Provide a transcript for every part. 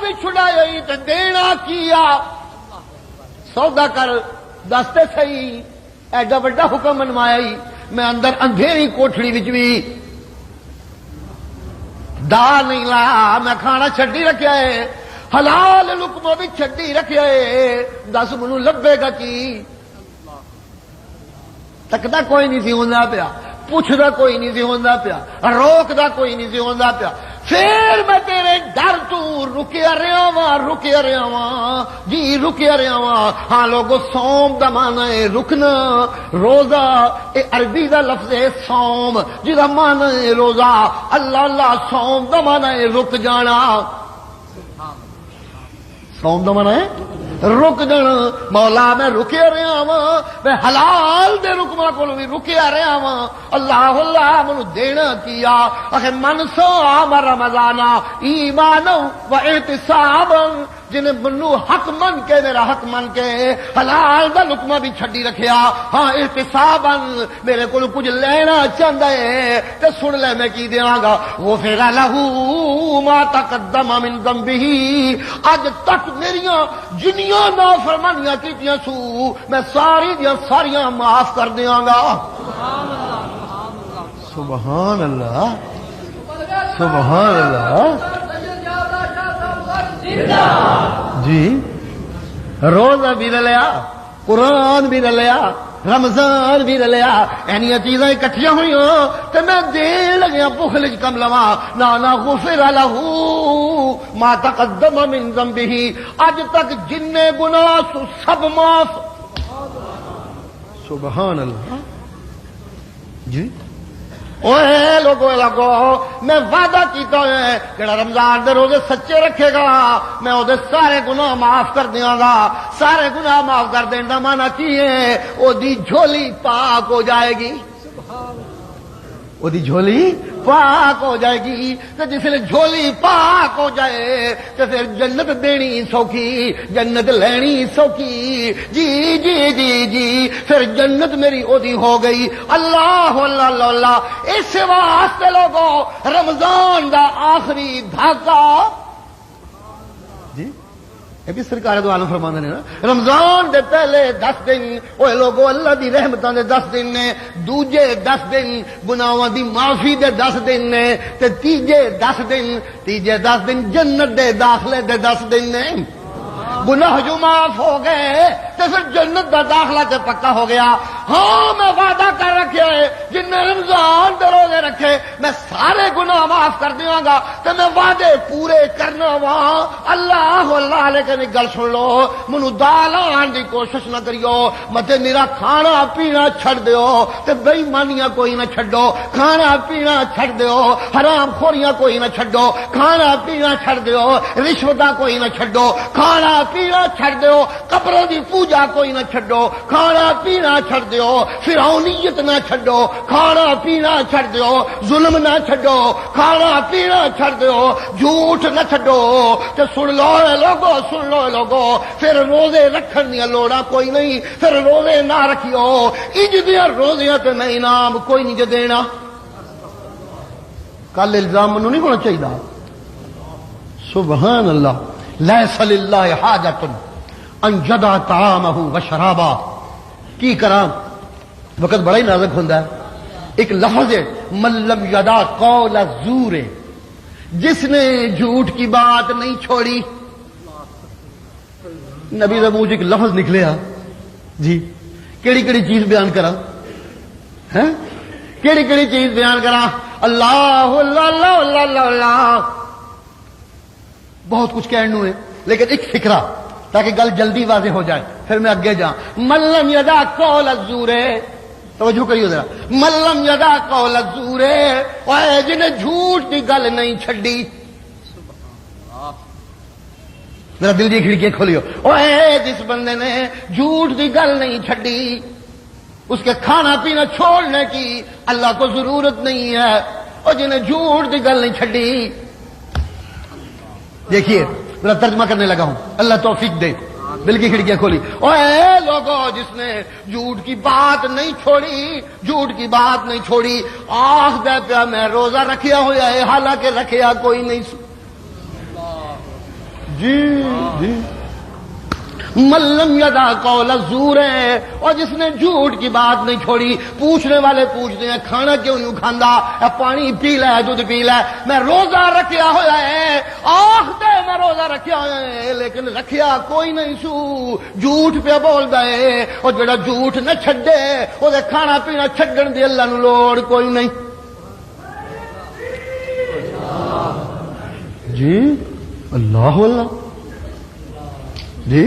نہیں چھڑائی تے دینا کیا سودا کر دستے صحیح ایڈا بڑا حکم منوایا ہی میں اندر اندھیری کوٹھڑی وچ بھی دال نہیں لایا میں کھانا چھڈی رکھیا ہے حلال لقمہ بھی چھڈی رکھیا ہے دس منو لبے گا کی تکدا کوئی نہیں سی ہوندا پیا پوچھدا کوئی نہیں سی ہوندا پیا روکدا کوئی نہیں سی ہوندا پیا پھر میں تیرے ڈر تو رکیا رہا واں جی رکیا رہا واں ہاں لوگو صوم دا معنی ہے رکنا روزہ اے عربی دا لفظ ہے صوم جدا معنی ہے روزہ اللہ اللہ صوم دا معنی ہے رک جانا صوم دا معنی ہے رک جانا مولا میں رکیا رہا واں میں حلال دے رکما کولوں بھی رکیا رہا واں اللہ اللہ منو دینا کیا اخے من صام رمضان ایمانا و احتسابا جنہیں منو حق من کے میرا حق من کے حلال دا لقمہ بھی چھڈی رکھیا ہاں احتسابا میرے کو کچھ لینا چاہتا ہے تے سن لے میں کی دیاں گا غفر لہ ما تقدم من ذنبہ اج تک میریاں جنیاں نافرمانیاں کیتیاں سو میں ساری دیاں ساریاں معاف کر دیاں گا سبحان اللہ سبحان اللہ جی روزہ بھی لے لیا قرآن بھی لے لیا رمضان بھی لے لیا اینیاں چیزاں اکٹھیاں ہوئی تو میں دین لگیا بخل کم لوا نا غفر لہ ما تقدم من ذنبہ اج تک جن گناہ سو سب معاف سبحان اللہ جی اوے لوگو میں وعدہ کیتا ہے کہ رمضان دے روزے سچے رکھے گا میں او دے سارے گناہ معاف کر دیاں گا سارے گناہ معاف کر دین دا معنی کی ہے او دی جھولی پاک ہو جائے گی او دی جھولی پاک ہو جائے گی تو جس لئے جھولی پاک ہو جائے تو پھر جنت دینی سوکھی جنت لینی سوکھی جی جی جی جی پھر جنت میری او دی ہو گئی اللہ اللہ اللہ اللہ اس واسطے لوگوں رمضان دا آخری دھاکہ جی یہ بھی سرکار دو عالم فرماندے نے نا رمضان دے پہلے 10 دن اوے لوگو اللہ دی رحمتاں دے 10 دن نے دوجے 10 دن گناہاں دی معافی دے 10 دن نے تے تیجے 10 دن جنت دے داخلے دے 10 دن نے گناہ جو معاف ہو گئے تو پھر جنت دا داخلہ تے پکا ہو گیا ہاں میں وعدہ کر رکھے جن نے رمضان دے روزے رکھے میں سارے گناہ معاف کر دیاں گا تو میں وعدے پورے کرنا وہاں اللہ اللہ لیکن ایک گل سن لو منو دال آن دی کوشش نہ کریو متے میرا کھانا پینا چھڑ دیو تے بے ایمانیاں کوئی نہ چھڈو کھانا پینا چھڑ دیو حرام خوریاں کوئی نہ چھڈو کھانا پینا چھڑ دیو رشوتاں کوئی نہ چھڈو کھانا پینا چھڑ دیو قبروں دی پوجا کوئی نہ چھڈو کھانا پینا چھڑ دیو فرعونیت نہ چھڈو کھانا پینا چھڑ دیو ظلم نہ چھڈو کھانا پینا چھڑ دیو جھوٹ نہ چھڈو تے سن لو لوگو پھر روزے رکھن دی لوڑا کوئی نہیں پھر روزے نہ رکھیو اج دیاں روزیاں تے میں انعام کوئی نہیں دینا کل الزام منو نہیں ہونا چاہیے سبحان اللہ لیس للہ حاجۃ ان یدع طعامہ وشرابہ کی کراں وقت بڑا ہی نازک ہوندا ہے ایک لفظ ہے من لم یدع قول الزور جس نے جھوٹ کی بات نہیں چھوڑی نبی دا منہ ایک لفظ نکلیا جی کیڑی کیڑی چیز بیان کراں ہیں کیڑی کیڑی چیز بیان کراں اللہ اللہ اللہ اللہ اللہ اللہ بہت کچھ کہنے ہے لیکن ایک فکرہ تاکہ گل جلدی واضح ہو جائے پھر میں اگے جاؤں من لم یدع قول الزور توجہ کریو ذرا من لم یدع قول الزور اوے جنہیں جھوٹ دی گل نہیں چھڈی میرا دل دی کھڑکیاں کھولیو اوے جس بندے نے جھوٹ دی گل نہیں چھڈی اس کے کھانا پینا چھوڑنے کی اللہ کو ضرورت نہیں ہے اور جنہیں جھوٹ دی گل نہیں چھڈی دیکھیے میرا ترجمہ کرنے لگا ہوں اللہ توفیق دے دل کی کھڑکیاں کھولی اوے لوگو جس نے جھوٹ کی بات نہیں چھوڑی جھوٹ کی بات نہیں چھوڑی آخ دے پیا میں روزہ رکھیا ہوا ہے حالانکہ رکھیا کوئی نہیں جی ملم یدا قول الزور ہے، اور جس نے جھوٹ کی بات نہیں چھوڑی. پوچھنے والے پوچھتے ہیں کھانا کیوں نہیں کھاندا، پانی پی لے، دودھ پی لے، میں روزہ رکھیا ہوا ہے، آخدے میں روزہ رکھیا ہوا ہے لیکن رکھیا کوئی نہیں سو، جھوٹ پہ بولدا ہے. اور جڑا جھوٹ نہ چھڈے او دے کھانا پینا چھڈن دی اللہ نو لوڑ کوئی نہیں. جی اللہ اللہ جی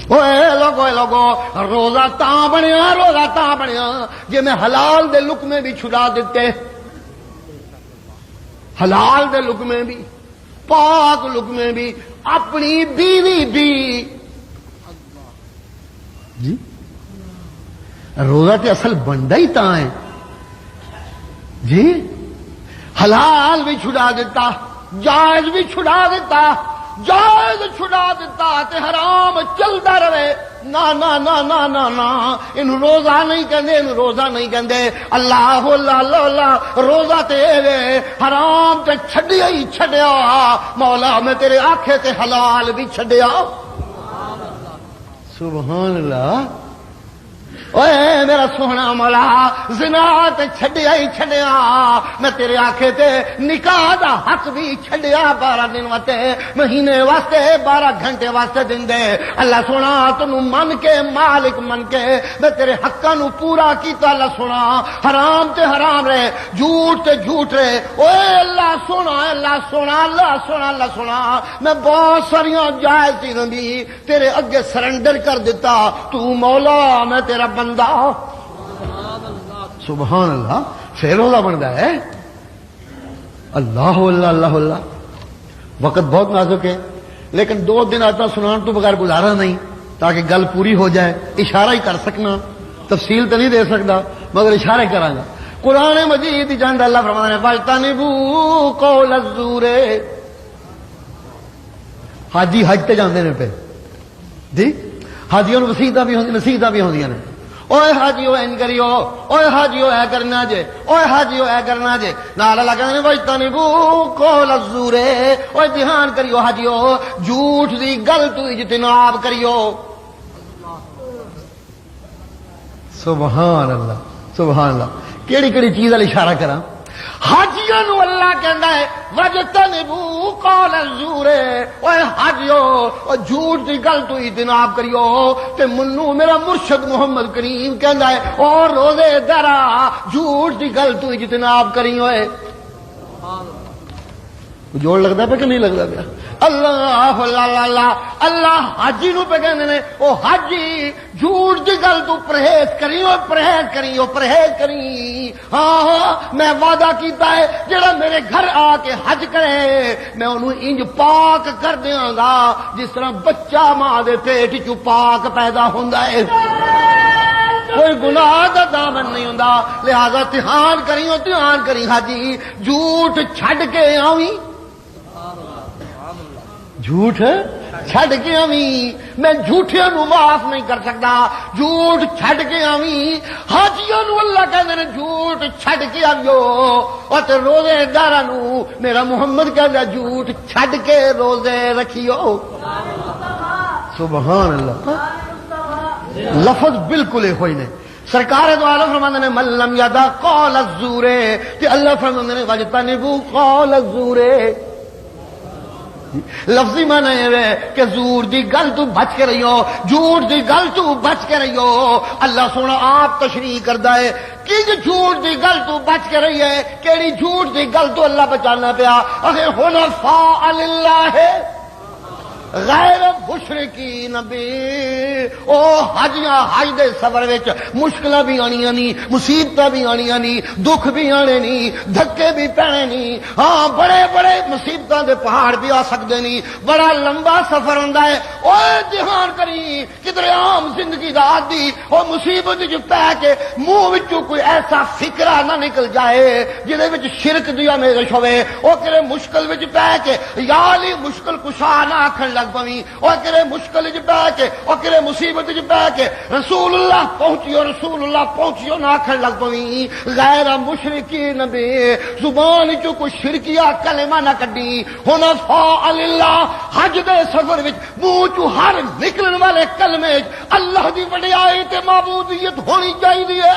لوگو روزہ تاں بنیا جی میں حلال دے لقمے بھی چھڑا دیتے، حلال دے لقمے بھی، پاک لقمے بھی، اپنی بیوی بھی. جی روزہ تے اصل بندا ہی تاں ہے جی. حلال بھی چھڑا دیتا، جائز بھی چھڑا دیتا، جائز چھڑا دیتا تے حرام چلتا رہے. نا نا نا نا نا نا ان روزہ نہیں کہندے، ان روزہ نہیں کہندے. اللہ اللہ اللہ روزہ تے حرام تے چھڈیا ہی چھڈیا. مولا میں تیرے آنکھے تے حلال بھی چھڈیا. سبحان اللہ. اوے میرا سونا مولا زنا تے چھڈیا ہی چھڈیا، میں تیرے آنکھے تے نکاح دا حق بھی چھڈیا. 12 دن واسطے، مہینے واسطے، 12 گھنٹے واسطے دن دے. اللہ سونا تنوں من کے مالک من کے میں تیرے حقاں نو پورا کیتا. اللہ سونا حرام تے حرام رہے، جھوٹ تے جھوٹ رہے. اوے اللہ سونا اللہ سونا اللہ سونا اللہ سونا میں بہت ساریاں جائز چیزاں بھی تیرے اگے سرنڈر کر دیتا. تو مولا میں تیرا بندہ. سبحان اللہ. پھر روزہ بنتا ہے. اللہ اللہ اللہ اللہ. وقت بہت نازک ہے لیکن 2 دن آتا سنان تو بغیر گزارا نہیں تاکہ گل پوری ہو جائے. اشارہ ہی کر سکنا، تفصیل تو نہیں دے سکتا مگر اشارے کراں گا. قرآن مجید جاندہ اللہ فرمانے ہیں فاجتنبوا قول الزور. حاجی حج تے جاندے نے پہ جی، حاجیوں نوں وسیعتاں بھی ہوندیاں نے. اوے حاجیو این کریو، اوے حاجیو اے کرنا جے، اوے حاجیو اے کرنا جے. نال اللہ کہندے فاجتنبوا قول الزور. اوے دھیان کریو حاجیو، جھوٹ دی گل تو اجتناب کریو. سبحان اللہ سبحان اللہ. کیڑی کیڑی چیز ال اشارہ کراں؟ حاجیوں نو اللہ کہندا ہے وجتنبوا قول الزور. اوے حاجیو جھوٹ دی گل تو اجتناب کریو. تے منو میرا مرشد محمد کریم کہندا ہے اور روزے دارا جھوٹ دی گل تو اجتناب کری. ہوئے جوڑ لگتا پہ کہ نہیں لگتا پیا؟ اللہ اللہ اللہ اللہ حاجی نو پہ کہندے نے او حاجی جھوٹ دی گل تو پرہیز کری، پرہیز کری، پرہیز کری. ہاں میں وعدہ کیتا ہے جڑا میرے گھر آ کے حج کرے میں انہوں انج پاک کر دیاں گا جس طرح بچہ ماں دے پیٹ چ پاک پیدا ہوندا ہے، کوئی گناہ دا دامن نہیں ہوندا. لہذا دھیان کری حاجی جھوٹ چھڈ کے آویں، جھوٹ چھڈ کے آویں. میں جھوٹیاں نو معاف نہیں کر سکتا، جھوٹ چھڈ کے آویں. حاجیاں نو اللہ کہندے نے جھوٹ چھڈ کے آویو. اور تے روزے داراں نو میرا محمد کہندا جھوٹ چھڈ کے روزے رکھیو. سبحان اللہ. لفظ بالکل ہوئی نے. سرکار دو عالم فرماندے نے من لم یدا قول الزور. تے اللہ فرماندے نے وجتنبوا قول الزور. لفظی معنی ہے کہ زور دی گل تو بچ کے رہیو، جھوٹ دی گل تو بچ کے رہیو. اللہ سونا آپ تشریح کردا ہے کہ جھوٹ دی گل تو بچ کے رہی ہے. کیڑی جھوٹ دی گل تو اللہ بچانا پیا؟ حنفاء للہ غیر مشرکین بھی. او حجیاں حج دے سفر وچ مشکلاں بھی آنیاں نی، مصیبتاں بھی آنیاں نی، دکھ بھی آنے نی، دھکے بھی پینے نی. ہاں بڑے بڑے مصیبتاں دے پہاڑ بھی آ سکدے نی، بڑا لمبا سفر ہوندا ہے. اوے دھیان کری کدھر عام زندگی دا عادی او مصیبت وچ پے کے منہ وچوں کوئی ایسا فکرہ نہ نکل جائے جدے وچ شرک دی آمیزش ہوے. او کدھر مشکل وچ پے کے یا علی مشکل کشا نہ آکھن لگ پویں. اور کرے مشکل چ پا کے او کرے مصیبت چ پا کے رسول اللہ پہنچیو نہ آکھن لگ پویں غیر مشرکین بے زبان چوں کوئی شرکیہ کلمہ نہ کڈی حنفاء للہ حج دے سفر وچ منہ چوں ہر نکلن والے کلمے اللہ دی وڈیائی تے معبودیت ہونی چاہیے.